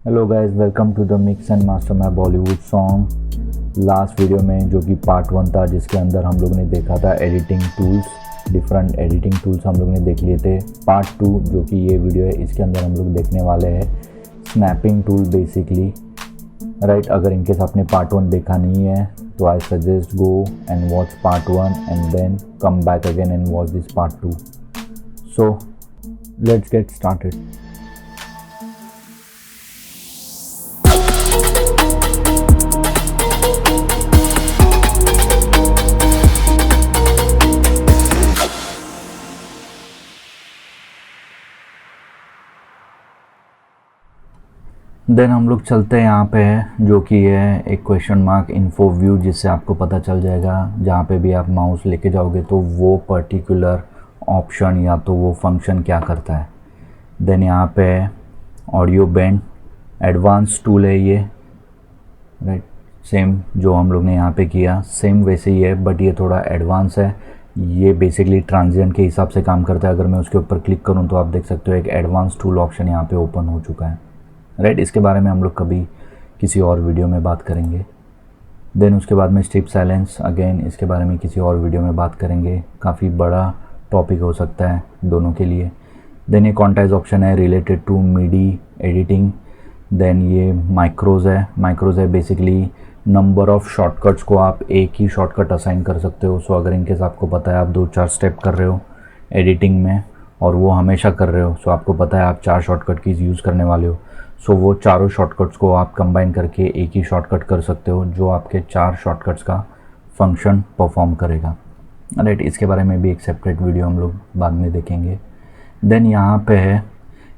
Hello guys, welcome to the mix and master my Bollywood song. Last video में जो कि part 1 था, जिसके अंदर हम लोग ने देखा था editing tools, different editing tools हम लोग ने देख लिए थे। पार्ट 2 जो कि ये वीडियो है, इसके अंदर हम लोग देखने वाले हैं स्नैपिंग टूल बेसिकली, राइट। अगर इनकेस आपने पार्ट 1 देखा नहीं है तो I suggest go and watch part 1 and then come back again and watch this part 2। So let's get started. Then हम लोग चलते हैं यहाँ पे है, जो कि है एक क्वेश्चन मार्क इन्फो व्यू, जिससे आपको पता चल जाएगा जहाँ पे भी आप माउस लेके जाओगे तो वो पर्टिकुलर ऑप्शन या तो वो फंक्शन क्या करता है। देन यहाँ पे है ऑडियो बेंड, एडवांस टूल है ये, राइट। सेम जो हम लोग ने यहाँ पे किया सेम वैसे ही है, बट ये थोड़ा एडवांस है। ये बेसिकली ट्रांजिएंट के हिसाब से काम करता है। अगर मैं उसके ऊपर क्लिक करूँ तो आप देख सकते हो एक एडवांस टूल ऑप्शन यहाँ पे ओपन हो चुका है, राइट। इसके बारे में हम लोग कभी किसी और वीडियो में बात करेंगे। देन उसके बाद में स्ट्रिप साइलेंस, अगेन इसके बारे में किसी और वीडियो में बात करेंगे, काफ़ी बड़ा टॉपिक हो सकता है दोनों के लिए। देन ये क्वांटाइज ऑप्शन है related to MIDI editing. Then ये माइक्रोज है बेसिकली नंबर ऑफ शॉर्टकट्स को आप एक ही शॉर्टकट असाइन कर सकते हो। सो अगर इनकेस आपको पता है आप 2-4 स्टेप कर रहे हो एडिटिंग में और वो हमेशा कर रहे हो, सो आपको पता है आप 4 शॉर्टकट कीज़ यूज़ करने वाले हो, सो वो चारों शॉर्टकट्स को आप कंबाइन करके एक ही शॉर्टकट कर सकते हो जो आपके 4 शॉर्टकट्स का फंक्शन परफॉर्म करेगा, राइट। इसके बारे में भी एक सेपरेट वीडियो हम लोग बाद में देखेंगे। देन यहाँ पे है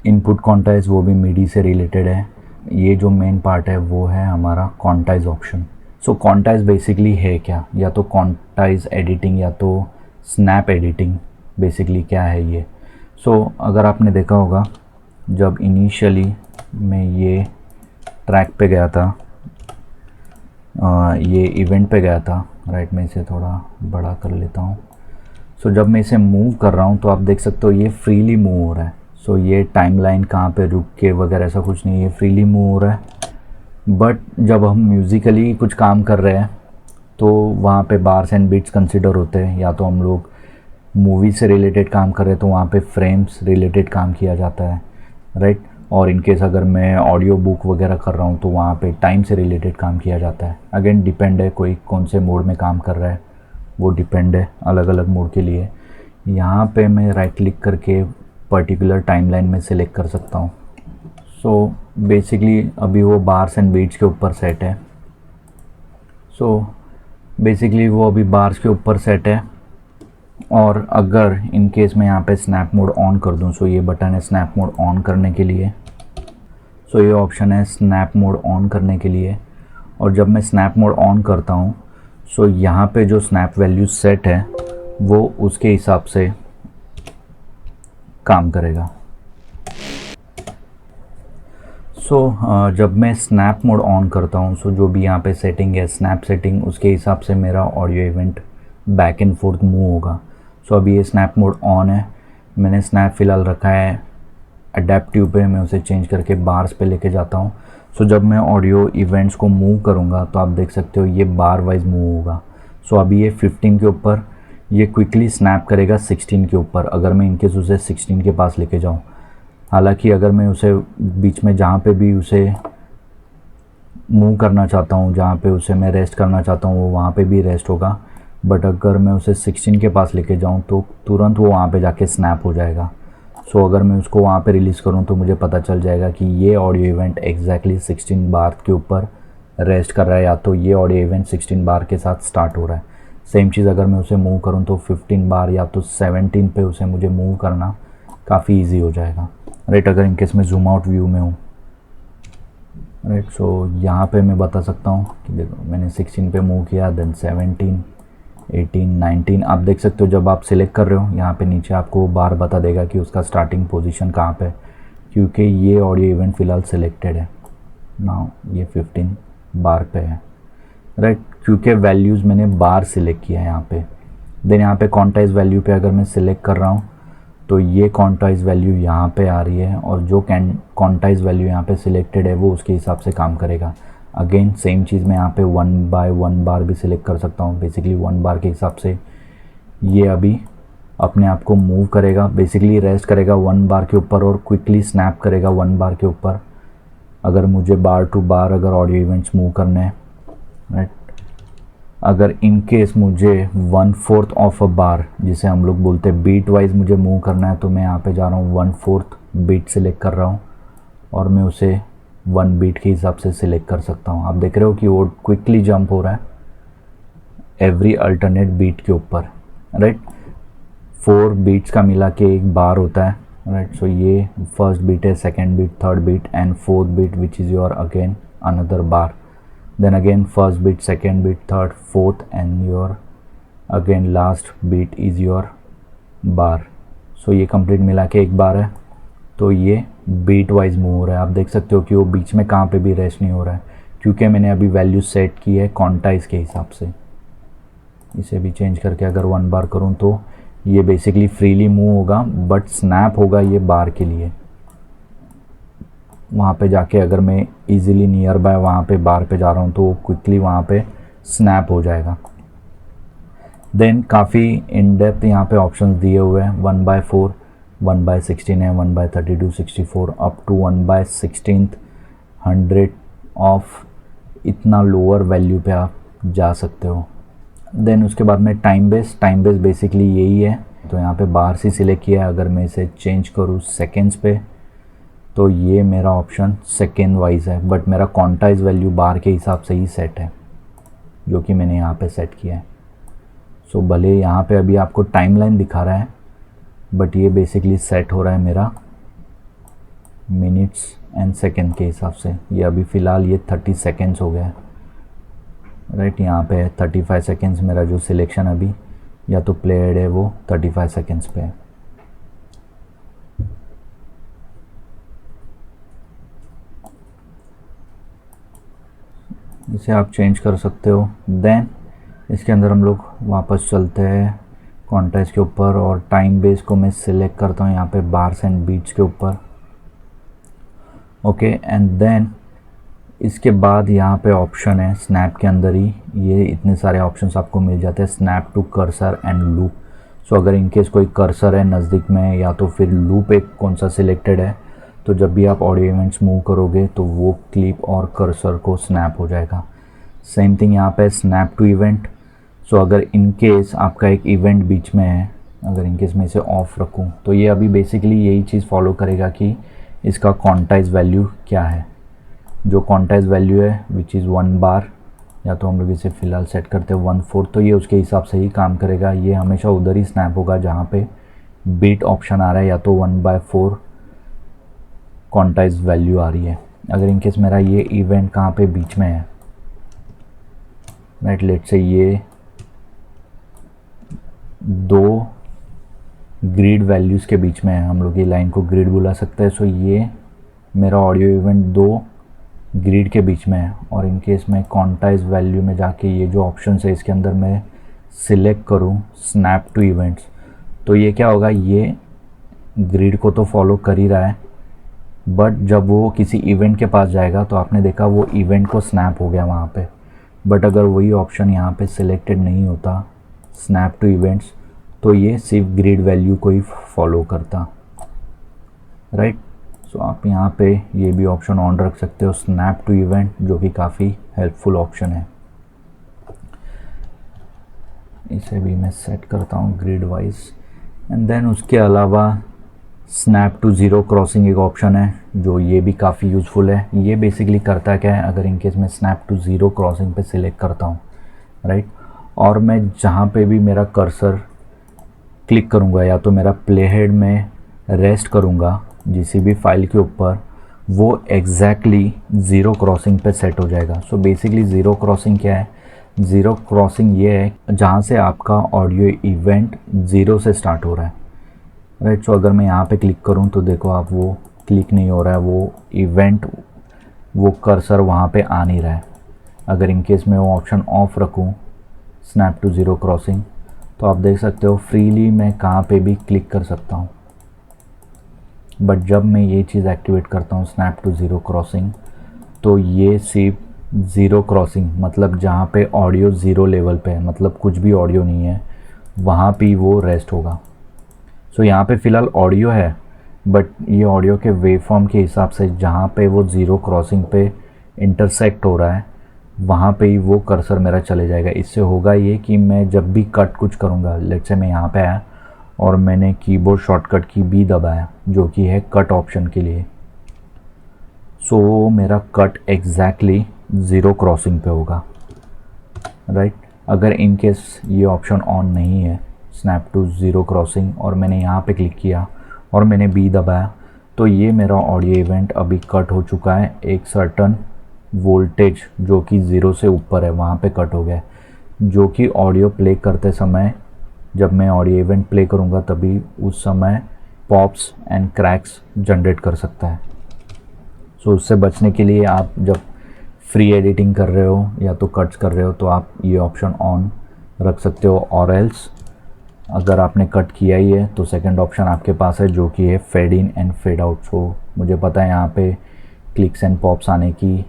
इनपुट क्वांटाइज, वो भी मीडी से रिलेटेड है। ये जो मेन पार्ट है वो है हमारा क्वांटाइज ऑप्शन। सो क्वांटाइज बेसिकली है क्या, या तो क्वांटाइज एडिटिंग या तो स्नैप एडिटिंग, बेसिकली क्या है ये। सो अगर आपने देखा होगा जब इनिशियली मैं ये ट्रैक पे गया था, ये इवेंट पे गया था, राइट। मैं इसे थोड़ा बड़ा कर लेता हूँ। सो जब मैं इसे मूव कर रहा हूँ तो आप देख सकते हो ये फ्रीली मूव हो रहा है। सो ये टाइमलाइन कहाँ पे रुक के वगैरह ऐसा कुछ नहीं है, ये फ्रीली मूव हो रहा है। बट जब हम म्यूज़िकली कुछ काम कर रहे हैं तो वहाँ पे बार्स एंड बीट्स कंसिडर होते हैं, या तो हम लोग मूवी से रिलेटेड काम कर रहे हैं तो वहाँ पे फ्रेम्स रिलेटेड काम किया जाता है, राइट। और इनकेस अगर मैं ऑडियो बुक वगैरह कर रहा हूँ तो वहाँ पे टाइम से रिलेटेड काम किया जाता है। अगेन डिपेंड है कोई कौन से मोड में काम कर रहा है, वो डिपेंड है अलग अलग मोड के लिए। यहाँ पे मैं राइट क्लिक करके पर्टिकुलर टाइमलाइन में सिलेक्ट कर सकता हूँ। सो बेसिकली अभी वो बार्स एंड बीट्स के ऊपर सेट है। सो बेसिकली वो अभी बार्स के ऊपर सेट है। और अगर इन केस मैं यहाँ पे स्नैप मोड ऑन कर दूँ, सो ये बटन है स्नैप मोड ऑन करने के लिए। सो ये ऑप्शन है स्नैप मोड ऑन करने के लिए। और जब मैं स्नैप मोड ऑन करता हूँ सो यहाँ पे जो स्नैप वैल्यू सेट है वो उसके हिसाब से काम करेगा। सो जब मैं स्नैप मोड ऑन करता हूँ, सो जो भी यहाँ पे सेटिंग है स्नैप सेटिंग, उसके हिसाब से मेरा audio event back and fourth move होगा। सो अभी ये स्नैप मोड ऑन है, मैंने स्नैप फ़िलहाल रखा है अडेप्टिव पे, मैं उसे चेंज करके बार्स पे लेके जाता हूँ। सो जब मैं ऑडियो इवेंट्स को मूव करूँगा तो आप देख सकते हो ये बार वाइज मूव होगा। सो अभी ये 15 के ऊपर, ये क्विकली स्नैप करेगा 16 के ऊपर अगर मैं इनकेस उसे 16 के पास लेके जाऊँ। हालांकि अगर मैं उसे बीच में जहाँ पे भी उसे मूव करना चाहता हूँ, जहाँ पे उसे मैं रेस्ट करना चाहता हूँ, वो वहाँ पे भी रेस्ट होगा। बट अगर मैं उसे 16 के पास लेके जाऊँ तो तुरंत वो वहाँ पे जाके स्नैप हो जाएगा। सो अगर मैं उसको वहाँ पे रिलीज़ करूँ तो मुझे पता चल जाएगा कि ये ऑडियो इवेंट एग्जैक्टली 16 बार के ऊपर रेस्ट कर रहा है, या तो ये ऑडियो इवेंट 16 बार के साथ स्टार्ट हो रहा है। सेम चीज़ अगर मैं उसे मूव करूँ तो 15 बार या तो 17 पे उसे मुझे मूव करना काफ़ी ईजी हो जाएगा, राइट। अगर इनकेस मैं जूम आउट व्यू में हूँ, राइट। सो यहाँ पे मैं बता सकता हूँ कि देखो मैंने 16 पे मूव किया, देन 17, 18, 19। आप देख सकते हो जब आप सिलेक्ट कर रहे हो यहाँ पे नीचे आपको बार बता देगा कि उसका स्टार्टिंग पोजीशन कहाँ पे, क्योंकि ये ऑडियो इवेंट फ़िलहाल सिलेक्टेड है नाउ, ये 15 बार पे है, राइट। क्योंकि वैल्यूज़ मैंने बार सिलेक्ट किया है यहाँ पे। देन यहाँ पे क्वांटाइज वैल्यू पे अगर मैं सिलेक्ट कर रहा हूँ तो ये क्वांटाइज वैल्यू यहाँ पे आ रही है और जो क्वांटाइज वैल्यू यहाँ पे सिलेक्टेड है वो उसके हिसाब से काम करेगा। अगेन सेम चीज़ मैं यहाँ पे 1 बाय 1 बार भी सिलेक्ट कर सकता हूँ। बेसिकली 1 बार के हिसाब से ये अभी अपने आप को मूव करेगा, बेसिकली रेस्ट करेगा 1 बार के ऊपर और क्विकली स्नैप करेगा 1 बार के ऊपर। अगर मुझे बार टू बार अगर ऑडियो इवेंट्स मूव करने हैं, राइट, अगर इन केस मुझे 1/4 ऑफ अ बार, जिसे हम लोग बोलते हैं बीट वाइज मुझे मूव करना है, तो मैं यहाँ पे जा रहा हूँ 1/4 बीट सिलेक्ट कर रहा हूँ और मैं उसे 1 बीट के हिसाब से सिलेक्ट कर सकता हूँ। आप देख रहे हो कि वो क्विकली जंप हो रहा है एवरी अल्टरनेट बीट के ऊपर, राइट। 4 बीट्स का मिला के एक बार होता है, राइट। सो ये फर्स्ट बीट है, second beat, third beat and fourth beat which is your again another bar. Then again first beat, second beat, third, fourth and your again last beat is your bar. So ये complete मिला के एक बार है। तो ये beat wise move हो रहा है। आप देख सकते हो कि वो बीच में कहाँ पे भी रेस्ट नहीं हो रहा है, क्योंकि मैंने अभी वैल्यू सेट की है क्वांटाइज के हिसाब से। इसे भी चेंज करके अगर 1 बार करूँ तो ये बेसिकली फ्रीली मूव होगा, बट स्नैप होगा ये बार के लिए। वहाँ पे जाके अगर मैं इजीली नियर बाय वहाँ पे बार पे जा रहा हूँ तो क्विकली वहाँ पे स्नैप हो जाएगा। देन काफ़ी इन डेप्थ यहाँ पे ऑप्शंस दिए हुए हैं। 1/4, 1/16 है, 1/32, 64 अप टू 1/16 100 ऑफ इतना लोअर वैल्यू पे आप जा सकते हो। देन उसके बाद में टाइम बेस बेसिकली यही है। तो यहाँ पे बार से सिलेक्ट किया है। अगर मैं इसे चेंज करूँ सेकेंड्स पे तो ये मेरा ऑप्शन सेकेंड वाइज है, बट मेरा क्वांटाइज वैल्यू बार के हिसाब से ही सेट है जो कि मैंने यहाँ पे सेट किया है। सो भले यहाँ पे अभी आपको टाइमलाइन दिखा रहा है, बट ये बेसिकली सेट हो रहा है मेरा मिनट्स एंड सेकेंड के हिसाब से। ये अभी फ़िलहाल ये 30 सेकेंड्स हो गया है, राइट। यहाँ पे है 35 सेकेंड्स। मेरा जो सिलेक्शन अभी या तो प्लेड है वो 35 सेकेंड्स पे है। इसे आप चेंज कर सकते हो। देन इसके अंदर हम लोग वापस चलते हैं क्वांटाइज के ऊपर और टाइम बेस को मैं सिलेक्ट करता हूँ यहाँ पे बार्स एंड बीट्स के ऊपर, ओके। एंड देन इसके बाद यहाँ पे ऑप्शन है स्नैप के अंदर ही ये इतने सारे ऑप्शंस आपको मिल जाते हैं, snap to cursor and loop. So अगर इनकेस कोई कर्सर है नज़दीक में या तो फिर लूप एक कौन सा सिलेक्टेड है, तो जब भी आप ऑडियो इवेंट्स मूव करोगे तो वो क्लिप और कर्सर को स्नैप हो जाएगा। सेम थिंग यहाँ पे स्नैप टू इवेंट। सो अगर इन केस आपका एक इवेंट बीच में है, अगर इन केस मैं इसे ऑफ रखूँ तो ये अभी बेसिकली यही चीज़ फॉलो करेगा कि इसका क्वांटाइज वैल्यू क्या है। जो क्वांटाइज वैल्यू है विच इज़ 1 बार, या तो हम लोग इसे फ़िलहाल सेट करते हैं 1/4, तो ये उसके हिसाब से ही काम करेगा। ये हमेशा उधर ही स्नैप होगा जहाँ पे बीट ऑप्शन आ रहा है या तो 1/4 क्वांटाइज वैल्यू आ रही है। अगर इनकेस मेरा ये इवेंट कहाँ पे बीच में है, राइट, लेट से ये 2 ग्रिड वैल्यूज़ के बीच में है, हम लोग ये लाइन को ग्रिड बुला सकते हैं। सो ये मेरा ऑडियो इवेंट 2 ग्रिड के बीच में है। और इन केस मैं क्वांटाइज वैल्यू में जाके ये जो ऑप्शन है इसके अंदर मैं सिलेक्ट करूँ स्नैप टू इवेंट्स, तो ये क्या होगा, ये ग्रिड को तो फॉलो कर ही रहा है, बट जब वो किसी इवेंट के पास जाएगा तो आपने देखा वो इवेंट को स्नैप हो गया वहाँ पे। बट अगर वही ऑप्शन यहाँ पे सिलेक्टेड नहीं होता स्नैप टू इवेंट्स, तो ये सिर्फ ग्रिड वैल्यू को ही फॉलो करता, राइट। सो आप यहाँ पे ये भी ऑप्शन ऑन रख सकते हो स्नैप टू इवेंट, जो कि काफ़ी हेल्पफुल ऑप्शन है। इसे भी मैं सेट करता हूँ ग्रिड वाइज। एंड देन उसके अलावा स्नैप टू ज़ीरो क्रॉसिंग एक ऑप्शन है जो ये भी काफ़ी यूज़फुल है। ये बेसिकली करता क्या है, अगर इनकेस मैं स्नैप टू ज़ीरो क्रॉसिंग पे सिलेक्ट करता हूँ, राइट, और मैं जहाँ पे भी मेरा कर्सर क्लिक करूँगा या तो मेरा प्ले हेड में रेस्ट करूँगा जिसी भी फाइल के ऊपर, वो एग्जैक्टली ज़ीरो क्रॉसिंग पे सेट हो जाएगा। सो बेसिकली ज़ीरो क्रॉसिंग क्या है, ज़ीरो क्रॉसिंग ये है जहाँ से आपका ऑडियो इवेंट ज़ीरो से स्टार्ट हो रहा है, राइट। सो अगर मैं यहाँ पे क्लिक करूँ तो देखो आप वो क्लिक नहीं हो रहा है, वो इवेंट, वो कर्सर वहाँ पे आ नहीं रहा है। अगर इनकेस मैं वो ऑप्शन ऑफ रखूँ स्नैप टू ज़ीरो क्रॉसिंग, तो आप देख सकते हो फ्रीली मैं कहाँ पे भी क्लिक कर सकता हूँ, बट जब मैं ये चीज़ एक्टिवेट करता हूँ स्नैप टू ज़ीरो क्रॉसिंग, तो ये सिर्फ ज़ीरो क्रॉसिंग मतलब जहाँ पे ऑडियो ज़ीरो लेवल पे है, मतलब कुछ भी ऑडियो नहीं है, वहाँ पे वो रेस्ट होगा। सो यहाँ पे फ़िलहाल ऑडियो है, बट ये ऑडियो के वेव फॉर्म के हिसाब से जहाँ पे वो ज़ीरो क्रॉसिंग पे इंटरसेक्ट हो रहा है, वहाँ पे ही वो कर्सर मेरा चले जाएगा। इससे होगा ये कि मैं जब भी कट कुछ करूँगा, लेट्स से मैं यहाँ पे आया और मैंने कीबोर्ड शॉर्टकट की बी दबाया जो कि है कट ऑप्शन के लिए, सो मेरा कट एग्जैक्टली ज़ीरो क्रॉसिंग पे होगा, राइट। अगर इन केस ये ऑप्शन ऑन नहीं है स्नैप टू ज़ीरो क्रॉसिंग और मैंने यहाँ पे क्लिक किया और मैंने बी दबाया, तो ये मेरा ऑडियो इवेंट अभी कट हो चुका है। एक सर्टन वोल्टेज जो कि ज़ीरो से ऊपर है वहाँ पे कट हो गया है, जो कि ऑडियो प्ले करते समय जब मैं ऑडियो इवेंट प्ले करूँगा तभी उस समय पॉप्स एंड क्रैक्स जनरेट कर सकता है। सो उससे बचने के लिए आप जब फ्री एडिटिंग कर रहे हो या तो कट्स कर रहे हो तो आप ये ऑप्शन ऑन रख सकते हो, और एल्स अगर आपने कट किया ही है तो सेकंड ऑप्शन आपके पास है जो कि है fade in and fade out. So मुझे पता है यहाँ पे क्लिक्स एंड पॉप्स आने की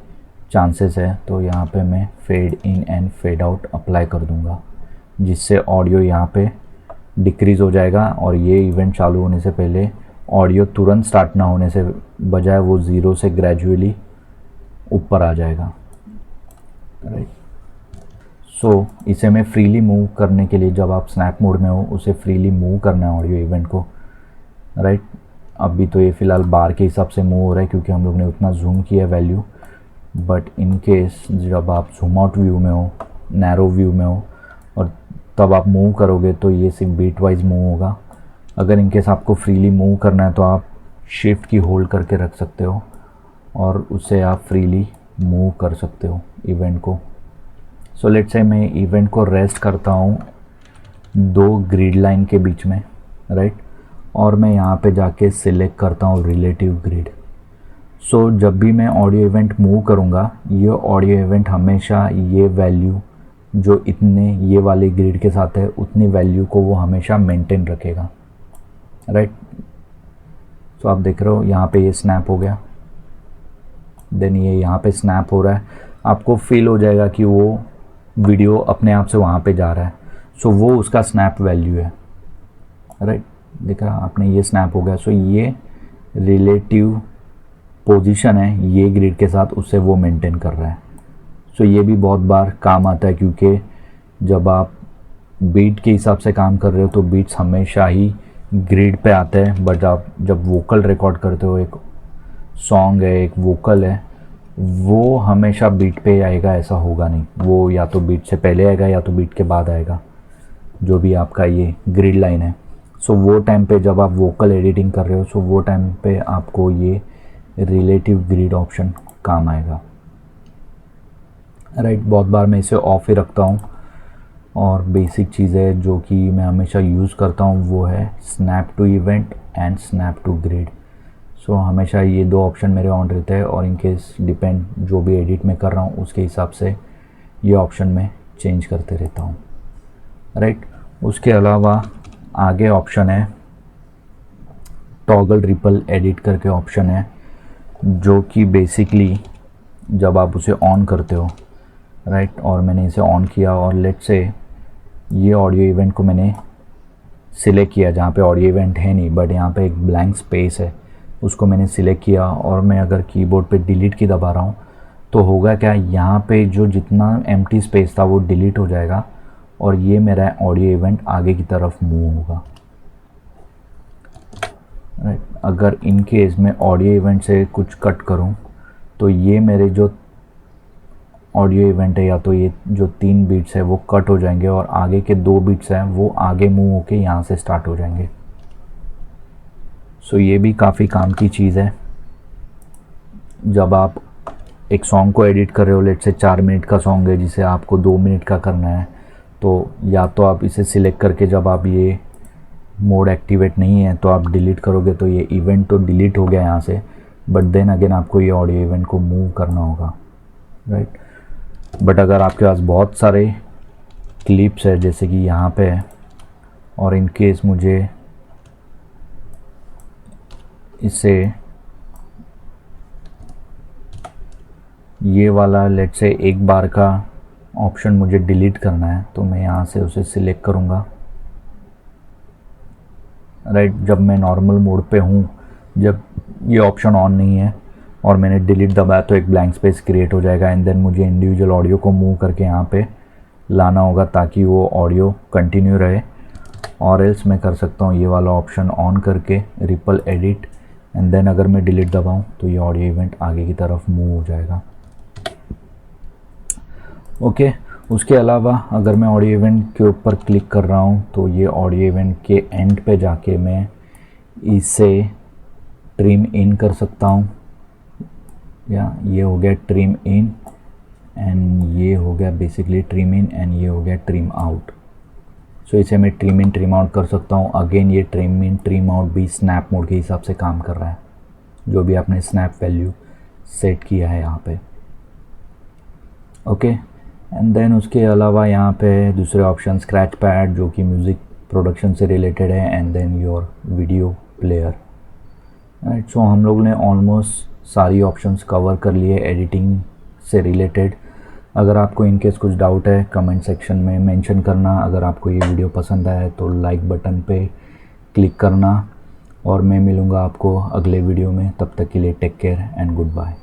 चांसेस है, तो यहाँ पे मैं fade in and fade out apply कर दूँगा, जिससे ऑडियो यहाँ पे डिक्रीज़ हो जाएगा और ये इवेंट चालू होने से पहले ऑडियो तुरंत स्टार्ट ना होने से बजाय वो ज़ीरो से ग्रेजुअली ऊपर आ जाएगा, राइट। सो इसे मैं फ्रीली मूव करने के लिए, जब आप स्नैप मोड में हो उसे फ्रीली मूव करना है ऑडियो इवेंट को, राइट। अभी तो ये फ़िलहाल बार के हिसाब से मूव हो रहा है क्योंकि हम लोग ने उतना जूम किया वैल्यू, बट इन केस जब आप जूम आउट व्यू में हो, नैरो व्यू में हो और तब आप मूव करोगे तो ये सिर्फ बीट वाइज मूव होगा। अगर इन केस आपको फ्रीली मूव करना है तो आप शिफ्ट की होल्ड करके रख सकते हो और उससे आप फ्रीली मूव कर सकते हो इवेंट को। सो लेट्स से मैं इवेंट को रेस्ट करता हूँ दो ग्रिड लाइन के बीच में, राइट, और मैं यहाँ पे जाके सिलेक्ट करता हूँ रिलेटिव ग्रिड। सो जब भी मैं ऑडियो इवेंट मूव करूँगा ये ऑडियो इवेंट हमेशा ये वैल्यू जो इतने ये वाले ग्रिड के साथ है उतनी वैल्यू को वो हमेशा मेंटेन रखेगा, राइट। सो आप देख रहे हो यहाँ पे ये स्नैप हो गया, देन ये यहाँ पे स्नैप हो रहा है, आपको फील हो जाएगा कि वो वीडियो अपने आप से वहाँ पे जा रहा है। सो वो उसका स्नैप वैल्यू है, राइट। देखा आपने, ये स्नैप हो गया। सो ये रिलेटिव पोजीशन है ये ग्रिड के साथ, उससे वो मेंटेन कर रहा है। सो ये भी बहुत बार काम आता है क्योंकि जब आप बीट के हिसाब से काम कर रहे हो तो बीट्स हमेशा ही ग्रिड पे आते हैं, बट आप जब वोकल रिकॉर्ड करते हो, एक सॉन्ग है एक वोकल है, वो हमेशा बीट पे आएगा ऐसा होगा नहीं, वो या तो बीट से पहले आएगा या तो बीट के बाद आएगा, जो भी आपका ये ग्रिड लाइन है। सो वो टाइम पे जब आप वोकल एडिटिंग कर रहे हो सो वो टाइम पे आपको ये रिलेटिव ग्रिड ऑप्शन काम आएगा, राइट। बहुत बार मैं इसे ऑफ ही रखता हूँ और बेसिक चीज़ें जो कि मैं हमेशा यूज़ करता हूँ वो है snap to event and snap to grid. So हमेशा ये दो ऑप्शन मेरे ऑन रहते हैं और इन केस डिपेंड जो भी एडिट में कर रहा हूँ उसके हिसाब से ये ऑप्शन मैं चेंज करते रहता हूँ, राइट। उसके अलावा आगे ऑप्शन है टॉगल रिपल एडिट करके ऑप्शन है, जो कि बेसिकली जब आप उसे ऑन करते हो, राइट, और मैंने इसे ऑन किया और लेट्स से ये ऑडियो इवेंट को मैंने सिलेक्ट किया जहाँ पे ऑडियो इवेंट है नहीं बट यहाँ पे एक ब्लैंक स्पेस है, उसको मैंने सिलेक्ट किया और मैं अगर कीबोर्ड पे डिलीट की दबा रहा हूँ तो होगा क्या, यहाँ पे जो जितना एम्प्टी स्पेस था वो डिलीट हो जाएगा और ये मेरा ऑडियो इवेंट आगे की तरफ मूव होगा, राइट। अगर इन केस मैं ऑडियो इवेंट से कुछ कट करूं तो ये मेरे जो ऑडियो इवेंट है या तो ये जो 3 बीट्स है वो कट हो जाएंगे और आगे के 2 बीट्स हैं वो आगे मूव होके यहाँ से स्टार्ट हो जाएंगे। सो ये भी काफ़ी काम की चीज़ है जब आप एक सॉन्ग को एडिट कर रहे हो। लेट से 4 मिनट का सॉन्ग है जिसे आपको 2 मिनट का करना है, तो या तो आप इसे सिलेक्ट करके जब आप ये मोड एक्टिवेट नहीं है तो आप डिलीट करोगे तो ये इवेंट तो डिलीट हो गया यहाँ से, बट देन अगेन आपको ये ऑडियो इवेंट को मूव करना होगा, राइट। बट अगर आपके पास बहुत सारे क्लिप्स है जैसे कि यहाँ पे है और इन केस मुझे इसे ये वाला लेट्स से एक बार का ऑप्शन मुझे डिलीट करना है, तो मैं यहाँ से उसे सिलेक्ट करूँगा। राइट, जब मैं नॉर्मल मोड पे हूँ, जब ये ऑप्शन ऑन नहीं है और मैंने डिलीट दबाया तो एक ब्लैंक स्पेस क्रिएट हो जाएगा एंड देन मुझे इंडिविजुअल ऑडियो को मूव करके यहाँ पे लाना होगा ताकि वो ऑडियो कंटिन्यू रहे। और एल्स मैं कर सकता हूँ ये वाला ऑप्शन ऑन करके रिपल एडिट एंड देन अगर मैं डिलीट दबाऊँ तो ये ऑडियो इवेंट आगे की तरफ मूव हो जाएगा। ओके, उसके अलावा अगर मैं ऑडियो इवेंट के ऊपर क्लिक कर रहा हूँ तो ये ऑडियो इवेंट के एंड पे जाके मैं इसे ट्रिम इन कर सकता हूँ, या ये हो गया ट्रिम इन एंड ये हो गया बेसिकली ट्रिम इन एंड ये हो गया ट्रिम आउट। सो इसे मैं ट्रिम इन ट्रिम आउट कर सकता हूँ। अगेन ये ट्रिम इन ट्रिम आउट भी स्नैप मोड के हिसाब से काम कर रहा है, जो भी आपने स्नैप वैल्यू सेट किया है यहाँ पे। ओके, एंड देन उसके अलावा यहाँ पे दूसरे ऑप्शन स्क्रैच पैड जो कि म्यूज़िक प्रोडक्शन से रिलेटेड है and then your video player. Right, so हम लोग ने ऑलमोस्ट सारी ऑप्शंस कवर कर लिए एडिटिंग से रिलेटेड। अगर आपको इनकेस कुछ डाउट है कमेंट सेक्शन में मेंशन करना। अगर आपको ये वीडियो पसंद आए तो लाइक बटन पे क्लिक करना और मैं मिलूँगा आपको अगले वीडियो में। तब तक के लिए take care and good bye.